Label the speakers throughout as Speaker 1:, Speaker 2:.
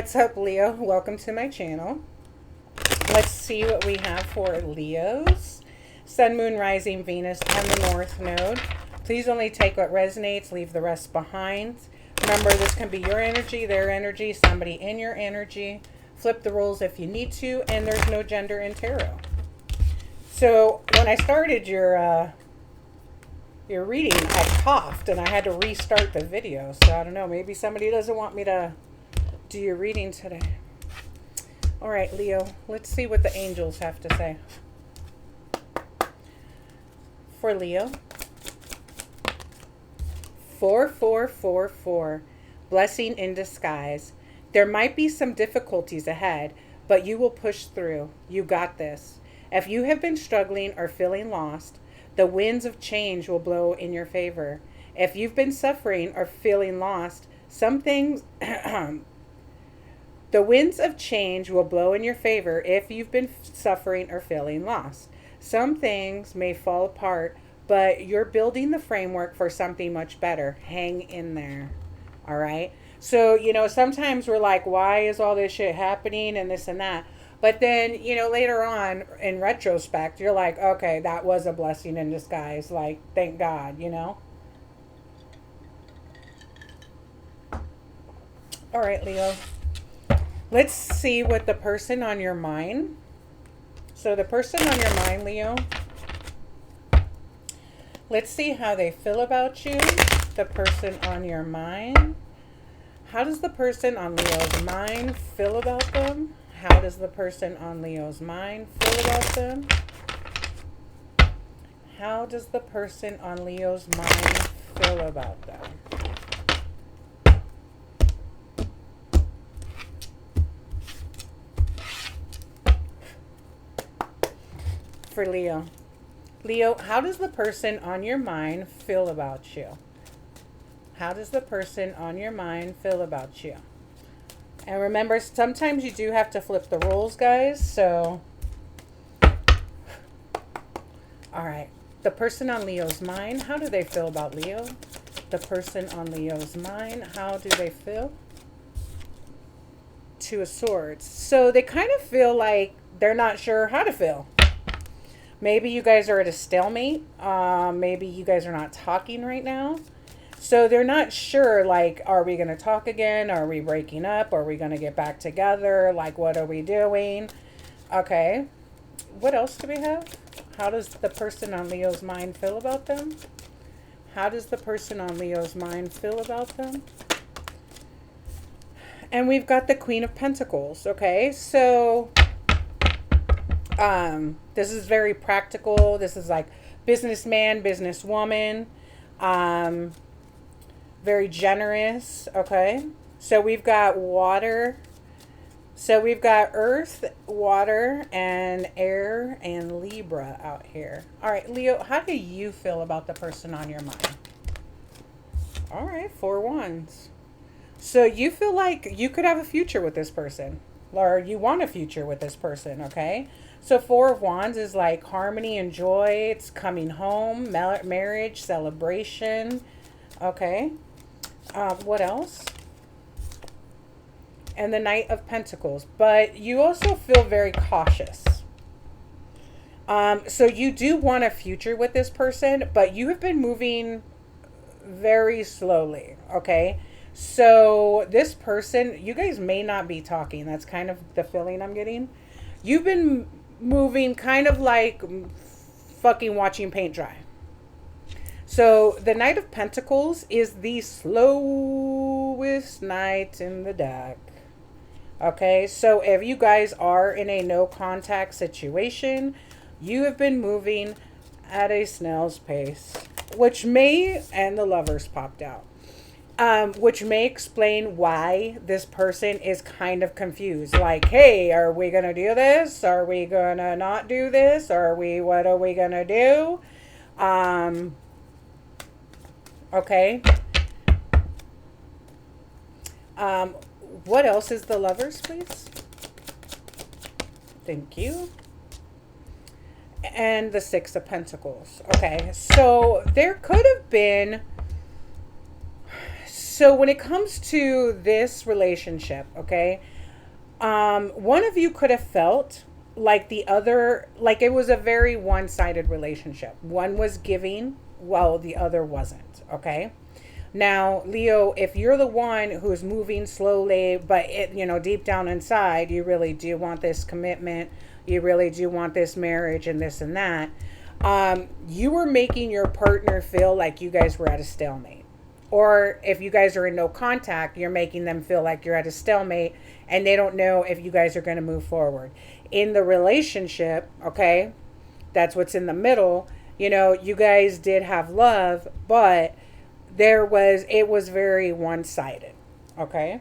Speaker 1: What's up, Leo? Welcome to my channel. Let's see what we have for Leos. Sun, Moon, Rising, Venus on the North Node. Please only take what resonates, leave the rest behind. Remember, this can be your energy, their energy, somebody in your energy. Flip the roles if you need to, and there's no gender in tarot. So when I started your reading, I coughed and I had to restart the video. So I don't know, maybe somebody doesn't want me to do your reading today. All right, Leo, let's see what the angels have to say. For Leo, 4444, blessing in disguise. There might be some difficulties ahead, but you will push through. You got this. If you have been struggling or feeling lost, the winds of change will blow in your favor. If you've been suffering or feeling lost, some things the winds of change will blow in your favor if you've been suffering or feeling lost. Some things may fall apart, but you're building the framework for something much better. Hang in there. All right? So, sometimes we're like, why is all this shit happening and this and that? But then, later on, in retrospect, you're like, okay, that was a blessing in disguise. Like, thank God, All right, Leo. Let's see what the person on your mind. So the person on your mind, Leo, let's see how they feel about you. The person on your mind. How does the person on Leo's mind feel about them? How does the person on Leo's mind feel about them? How does the person on Leo's mind feel about them? For Leo. Leo, how does the person on your mind feel about you? How does the person on your mind feel about you? And remember, sometimes you do have to flip the roles, guys. So, all right. The person on Leo's mind, how do they feel about Leo? The person on Leo's mind, how do they feel? Two of Swords. So they kind of feel like they're not sure how to feel. Maybe you guys are at a stalemate. Maybe you guys are not talking right now. So they're not sure, like, are we going to talk again? Are we breaking up? Are we going to get back together? Like, what are we doing? Okay. What else do we have? How does the person on Leo's mind feel about them? How does the person on Leo's mind feel about them? And we've got the Queen of Pentacles, okay? So this is very practical. This is like businessman, businesswoman, very generous, okay? So we've got water. So we've got earth, water, and air, and Libra out here. All right, Leo, how do you feel about the person on your mind? All right, 4 wands. So you feel like you could have a future with this person, or you want a future with this person, okay? So 4 of Wands is like harmony and joy. It's coming home, marriage, celebration. Okay. What else? And the Knight of Pentacles. But you also feel very cautious. So you do want a future with this person, but you have been moving very slowly. Okay. So this person, you guys may not be talking. That's kind of the feeling I'm getting. You've been moving kind of like fucking watching paint dry. So the Knight of Pentacles is the slowest knight in the deck. Okay, so if you guys are in a no contact situation, you have been moving at a snail's pace, which may, and the Lovers popped out. Which may explain why this person is kind of confused. Like, hey, are we going to do this? Are we going to not do this? What are we going to do? Okay. What else is the Lovers, please? Thank you. And the 6 of Pentacles. Okay, so there could have been... So when it comes to this relationship, okay, One of you could have felt like the other, like it was a very one-sided relationship. One was giving while the other wasn't, okay? Now, Leo, if you're the one who's moving slowly, but deep down inside, you really do want this commitment, you really do want this marriage and this and that, you were making your partner feel like you guys were at a stalemate. Or if you guys are in no contact, you're making them feel like you're at a stalemate and they don't know if you guys are going to move forward. In the relationship, okay, that's what's in the middle. You guys did have love, but it was very one-sided, okay?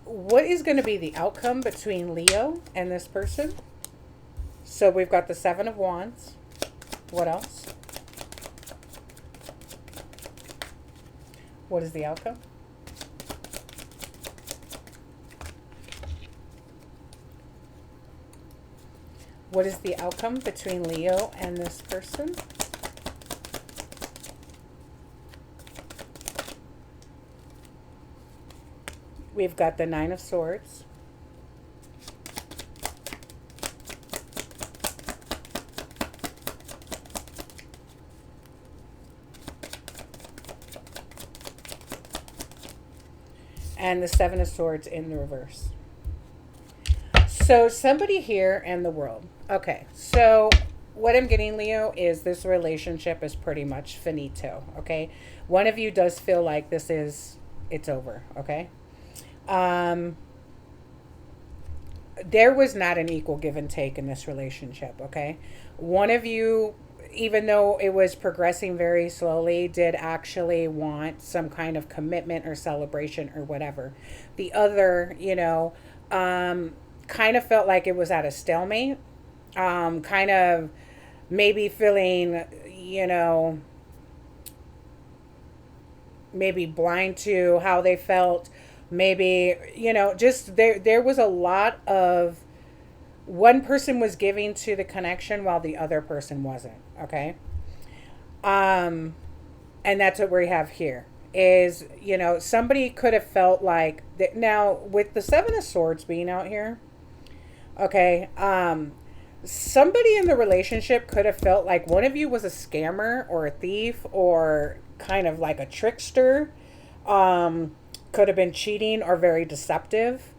Speaker 1: What is going to be the outcome between Leo and this person? So we've got the Seven of Wands. What else? What is the outcome? What is the outcome between Leo and this person? We've got the Nine of Swords. And the Seven of Swords in the reverse. So somebody here in the world. Okay, so what I'm getting, Leo, is this relationship is pretty much finito, okay? One of you does feel like it's over, okay? There was not an equal give and take in this relationship, okay? One of you, even though it was progressing very slowly, did actually want some kind of commitment or celebration or whatever. The other, kind of felt like it was at a stalemate. Kind of maybe feeling, maybe blind to how they felt. Maybe, just there was a lot of, one person was giving to the connection while the other person wasn't, okay? And that's what we have here is, somebody could have felt like that. Now, with the Seven of Swords being out here, okay, somebody in the relationship could have felt like one of you was a scammer or a thief or kind of like a trickster. Could have been cheating or very deceptive.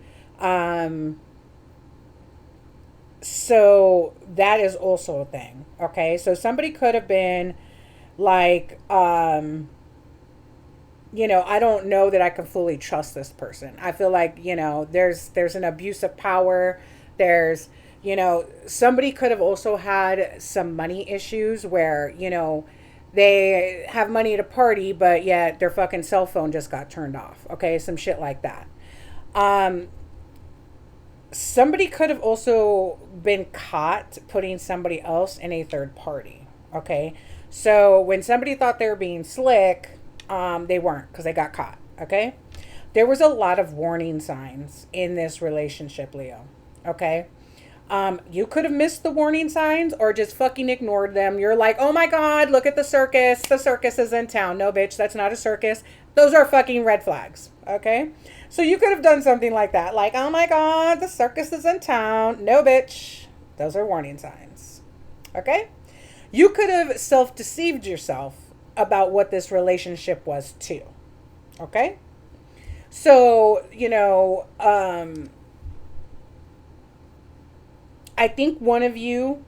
Speaker 1: So that is also a thing. Okay. So somebody could have been like, I don't know that I can fully trust this person. I feel like, there's an abuse of power. There's, somebody could have also had some money issues where, they have money to party, but yet their fucking cell phone just got turned off. Okay. Some shit like that. Somebody could have also been caught putting somebody else in a third party. Okay. So when somebody thought they were being slick, they weren't because they got caught. Okay. There was a lot of warning signs in this relationship, Leo. Okay. You could have missed the warning signs or just fucking ignored them. You're like, oh my God, look at the circus. The circus is in town. No, bitch, that's not a circus. Those are fucking red flags. Okay. So you could have done something like that. Like, oh my God, the circus is in town. No, bitch. Those are warning signs. Okay. You could have self-deceived yourself about what this relationship was too. Okay. So, I think one of you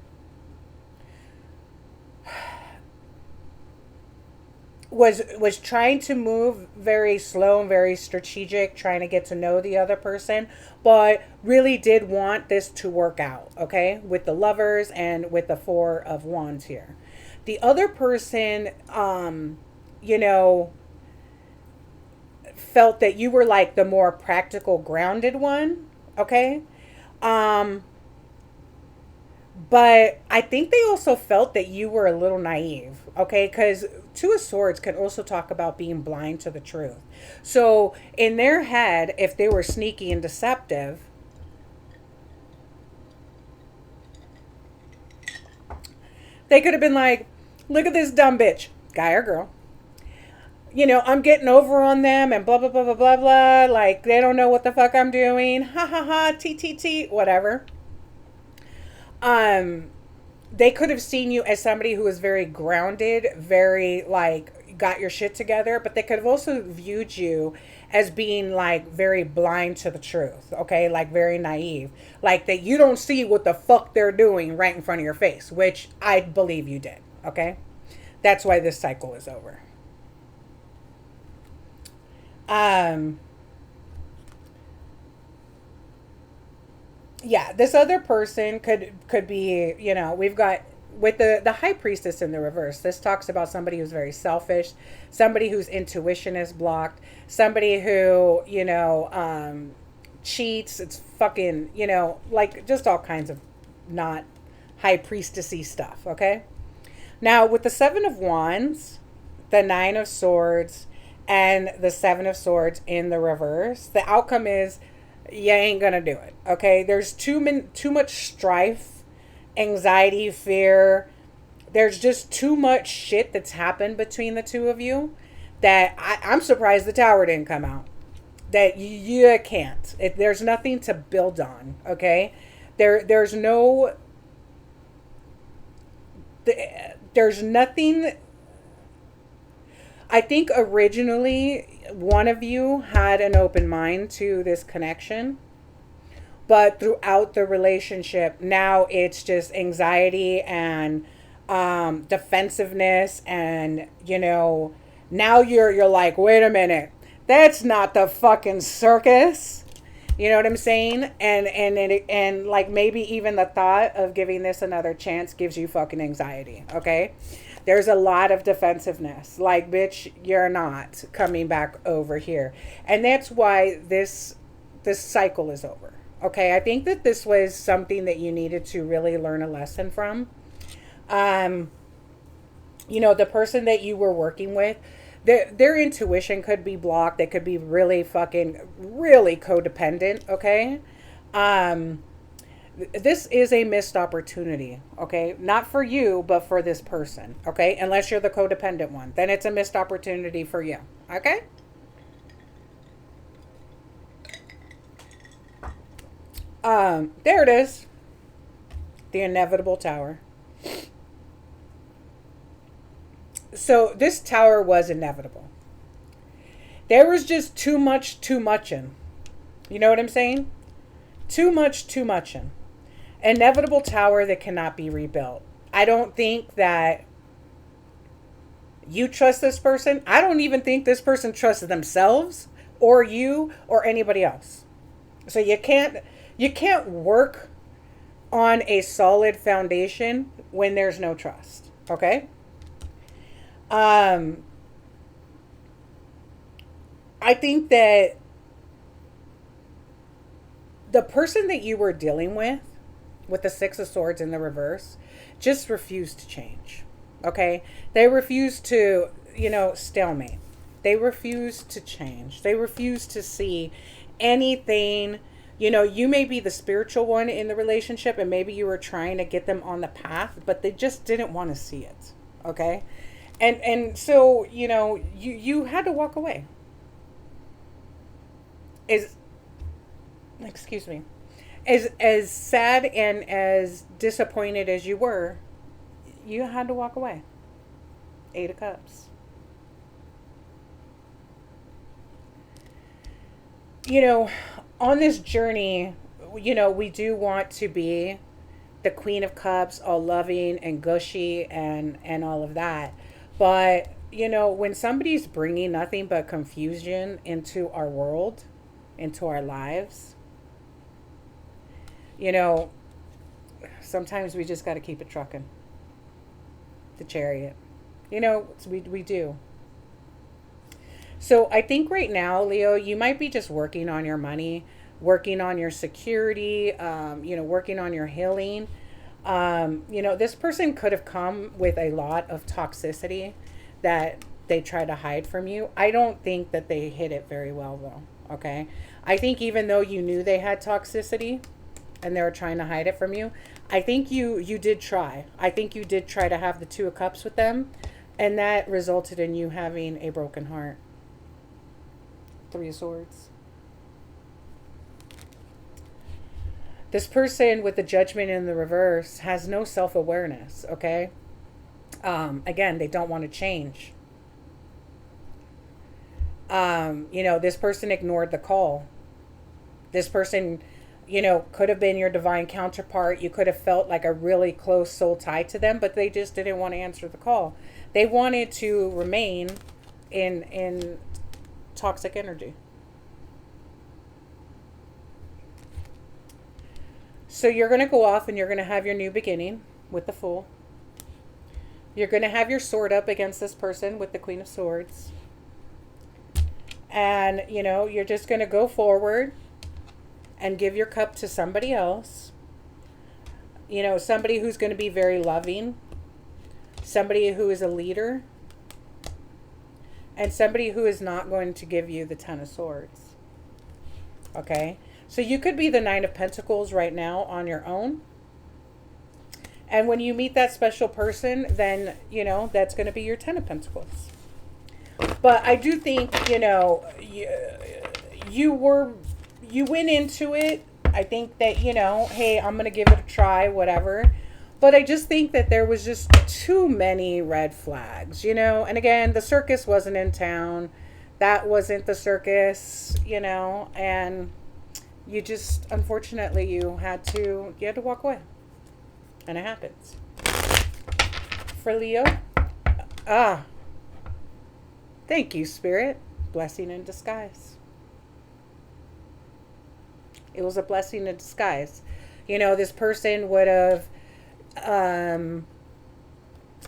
Speaker 1: was trying to move very slow and very strategic, trying to get to know the other person, but really did want this to work out, okay? With the Lovers and with the Four of Wands here. The other person, felt that you were like the more practical, grounded one, okay? But I think they also felt that you were a little naive, okay? Because Two of Swords can also talk about being blind to the truth. So in their head, if they were sneaky and deceptive, they could have been like, look at this dumb bitch, guy or girl. I'm getting over on them and blah, blah, blah, blah, blah, blah. Like, they don't know what the fuck I'm doing. Ha, ha, ha, t, whatever. They could have seen you as somebody who was very grounded, very, like, got your shit together, but they could have also viewed you as being, like, very blind to the truth, okay? Like, very naive. Like, that you don't see what the fuck they're doing right in front of your face, which I believe you did, okay? That's why this cycle is over. Yeah, this other person could be, we've got with the high priestess in the reverse. This talks about somebody who's very selfish, somebody whose intuition is blocked, somebody who, cheats. It's fucking, like just all kinds of not high priestessy stuff, okay? Now, with the 7 of Wands, the 9 of Swords, and the 7 of Swords in the reverse, the outcome is you ain't gonna do it, okay? There's too much strife, anxiety, fear. There's just too much shit that's happened between the two of you that I'm surprised the Tower didn't come out. That you can't. There's nothing to build on, okay? There's nothing. I think originally one of you had an open mind to this connection, but throughout the relationship, now it's just anxiety and defensiveness, and now you're like, wait a minute, that's not the fucking circus. You know what I'm saying? And like maybe even the thought of giving this another chance gives you fucking anxiety, okay? There's a lot of defensiveness. Like, bitch, you're not coming back over here. And that's why this cycle is over. Okay, I think that this was something that you needed to really learn a lesson from. The person that you were working with, their intuition could be blocked. They could be really codependent, okay? This is a missed opportunity, okay? Not for you, but for this person, okay? Unless you're the codependent one. Then it's a missed opportunity for you, okay? There it is. The inevitable Tower. So this Tower was inevitable. There was just too muchin'. You know what I'm saying? Too muchin'. Inevitable Tower that cannot be rebuilt. I don't think that you trust this person. I don't even think this person trusts themselves or you or anybody else. So you can't work on a solid foundation when there's no trust. Okay? I think that the person that you were dealing with the 6 of Swords in the reverse, just refused to change. Okay? They refused to, stalemate. They refused to change. They refused to see anything. You may be the spiritual one in the relationship, and maybe you were trying to get them on the path, but they just didn't want to see it. Okay? And so, you had to walk away. Excuse me. As sad and as disappointed as you were, you had to walk away. 8 of Cups. On this journey, we do want to be the Queen of Cups, all loving and gushy and all of that. But, when somebody's bringing nothing but confusion into our world, into our lives, sometimes we just got to keep it trucking. The Chariot. We do. So I think right now, Leo, you might be just working on your money, working on your security, working on your healing. This person could have come with a lot of toxicity that they try to hide from you. I don't think that they hid it very well, though. Okay? I think even though you knew they had toxicity and they were trying to hide it from you, I think you did try. I think you did try to have the 2 of Cups with them And that resulted in you having a broken heart. 3 of Swords. This person with the Judgment in the reverse has no self-awareness, okay? Again, they don't want to change. You know, this person ignored the call. This person, you know, could have been your divine counterpart. You could have felt like a really close soul tie to them, but they just didn't want to answer the call. They wanted to remain in toxic energy. So you're going to go off and you're going to have your new beginning with the Fool. You're going to have your sword up against this person with the Queen of Swords. And, you know, you're just going to go forward and give your cup to somebody else. You know, somebody who's going to be very loving. Somebody who is a leader. And somebody who is not going to give you the 10 of Swords. Okay? So you could be the 9 of Pentacles right now on your own. And when you meet that special person, then, you know, that's going to be your 10 of Pentacles. But I do think, you know, you went into it. I think that, you know, hey, I'm going to give it a try, whatever. But I just think that there was just too many red flags, you know. And again, the circus wasn't in town. That wasn't the circus, you know. And you just, unfortunately, you had to walk away. And it happens. For Leo, thank you, Spirit. Blessing in disguise. It was a blessing in disguise. You know, this person would have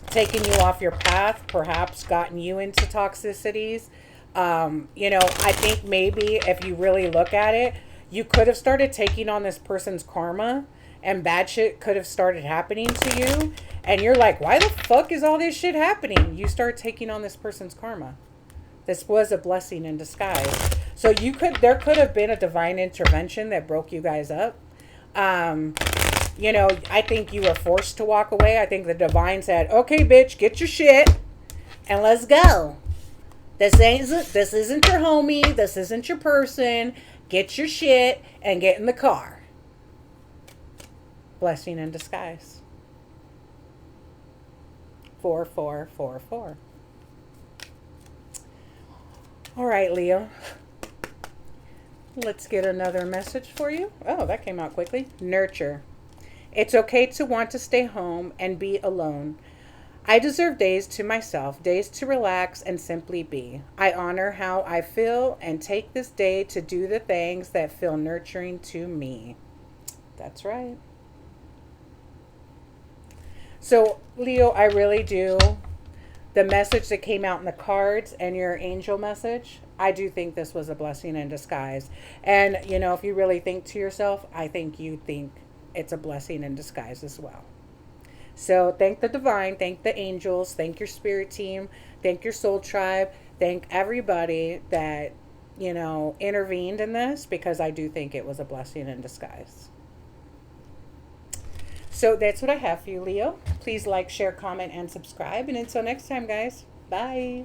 Speaker 1: taken you off your path, perhaps gotten you into toxicities. You know, I think maybe if you really look at it, you could have started taking on this person's karma, and bad shit could have started happening to you. And you're like, why the fuck is all this shit happening? You start taking on this person's karma. This was a blessing in disguise. So there could have been a divine intervention that broke you guys up. You know, I think you were forced to walk away. I think the divine said, okay, bitch, get your shit and let's go. This isn't your homie. This isn't your person. Get your shit and get in the car. Blessing in disguise. 4, 4, 4, 4. All right, Leo. Let's get another message for you. Oh, that came out quickly. Nurture. It's okay to want to stay home and be alone. I deserve days to myself, days to relax and simply be. I honor how I feel and take this day to do the things that feel nurturing to me. That's right. So, Leo, I really do. The message that came out in the cards and your angel message, I do think this was a blessing in disguise. And, you know, if you really think to yourself, I think you think it's a blessing in disguise as well. So thank the divine, thank the angels, thank your spirit team, thank your soul tribe, thank everybody that, you know, intervened in this, because I do think it was a blessing in disguise. So that's what I have for you, Leo. Please like, share, comment, and subscribe. And until next time, guys, bye.